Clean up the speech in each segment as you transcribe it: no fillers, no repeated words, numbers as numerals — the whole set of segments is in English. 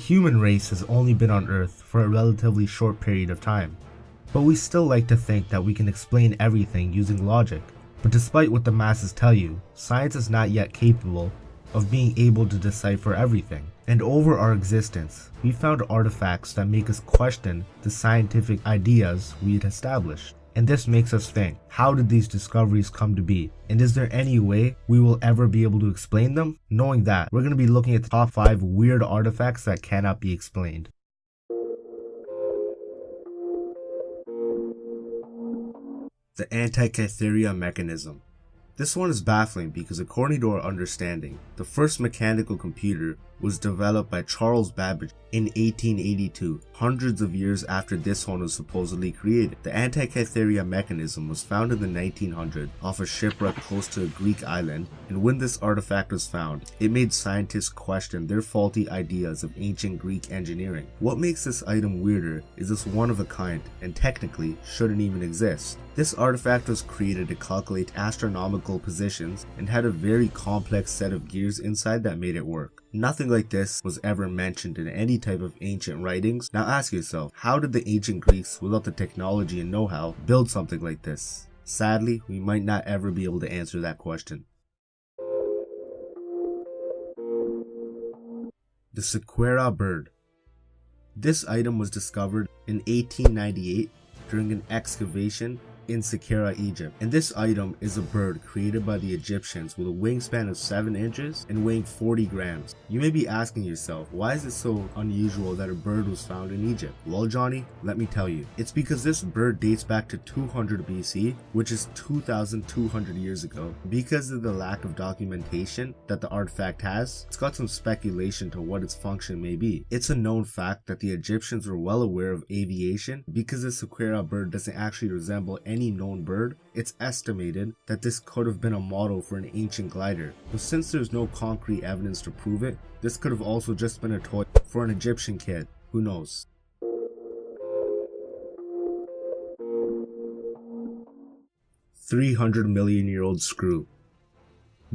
human race has only been on Earth for a relatively short period of time, but we still like to think that we can explain everything using logic. But despite what the masses tell you, science is not yet capable of being able to decipher everything. And over our existence, we found artifacts that make us question the scientific ideas we had established. And this makes us think, how did these discoveries come to be? And is there any way we will ever be able to explain them? Knowing that, we're going to be looking at the top 5 weird artifacts that cannot be explained. The Antikythera Mechanism. This one is baffling because according to our understanding, the first mechanical computer was developed by Charles Babbage in 1882, hundreds of years after this one was supposedly created. The Antikythera Mechanism was found in the 1900s off a shipwreck close to a Greek island, and when this artifact was found, it made scientists question their faulty ideas of ancient Greek engineering. What makes this item weirder is it's one of a kind, and technically shouldn't even exist. This artifact was created to calculate astronomical positions and had a very complex set of gears inside that made it work. Nothing like this was ever mentioned in any type of ancient writings. Now ask yourself, how did the ancient Greeks, without the technology and know-how, build something like this? Sadly, we might not ever be able to answer that question. The Sequeira Bird. This item was discovered in 1898 during an excavation in Saqqara, Egypt, and this item is a bird created by the Egyptians with a wingspan of 7 inches and weighing 40 grams. You may be asking yourself, why is it so unusual that a bird was found in Egypt? Well, Johnny, let me tell you. It's because this bird dates back to 200 BC, which is 2,200 years ago. Because of the lack of documentation that the artifact has, it's got some speculation to what its function may be. It's a known fact that the Egyptians were well aware of aviation. Because the Sequeira bird doesn't actually resemble any known bird, it's estimated that this could have been a model for an ancient glider. But since there's no concrete evidence to prove it, this could have also just been a toy for an Egyptian kid. Who knows? $300 million screw.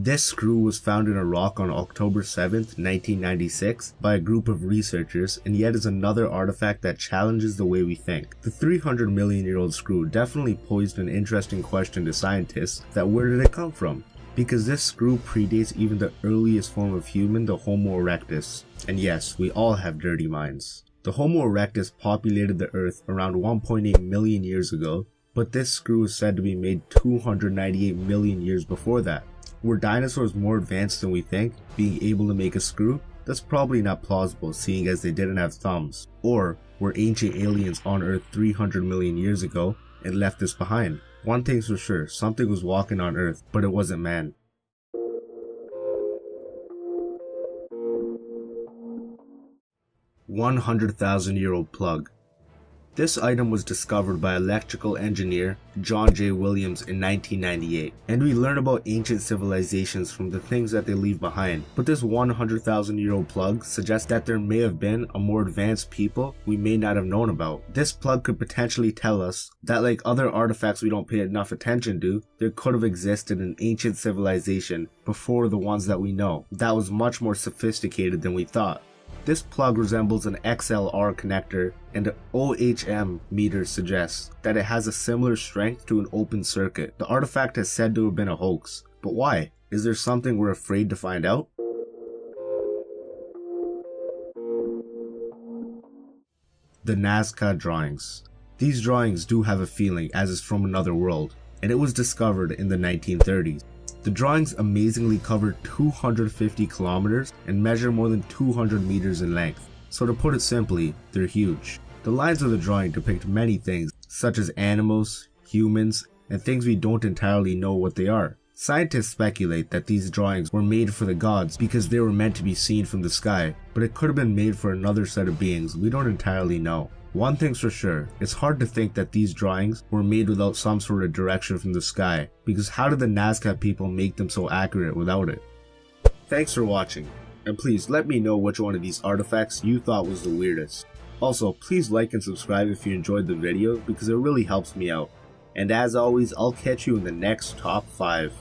This screw was found in a rock on October 7th, 1996 by a group of researchers, and yet is another artifact that challenges the way we think. The 300 million-year-old screw definitely posed an interesting question to scientists that where did it come from? Because this screw predates even the earliest form of human, the Homo erectus. And yes, we all have dirty minds. The Homo erectus populated the Earth around 1.8 million years ago, but this screw is said to be made 298 million years before that. Were dinosaurs more advanced than we think, being able to make a screw? That's probably not plausible, seeing as they didn't have thumbs. Or were ancient aliens on Earth 300 million years ago and left this behind? One thing's for sure, something was walking on Earth, but it wasn't man. $100,000-year-old plug. This item was discovered by electrical engineer John J. Williams in 1998, and we learn about ancient civilizations from the things that they leave behind. But this 100,000-year-old plug suggests that there may have been a more advanced people we may not have known about. This plug could potentially tell us that, like other artifacts we don't pay enough attention to, there could have existed an ancient civilization before the ones that we know that was much more sophisticated than we thought. This plug resembles an XLR connector, and the OHM meter suggests that it has a similar strength to an open circuit. The artifact is said to have been a hoax, but why? Is there something we're afraid to find out? The Nazca Drawings. These drawings do have a feeling as it's from another world, and it was discovered in the 1930s. The drawings amazingly cover 250 kilometers and measure more than 200 meters in length. So to put it simply, they're huge. The lines of the drawing depict many things, such as animals, humans, and things we don't entirely know what they are. Scientists speculate that these drawings were made for the gods because they were meant to be seen from the sky, but it could have been made for another set of beings we don't entirely know. One thing's for sure, it's hard to think that these drawings were made without some sort of direction from the sky, because how did the Nazca people make them so accurate without it? Thanks for watching, and please let me know which one of these artifacts you thought was the weirdest. Also, please like and subscribe if you enjoyed the video because it really helps me out. And as always, I'll catch you in the next top 5.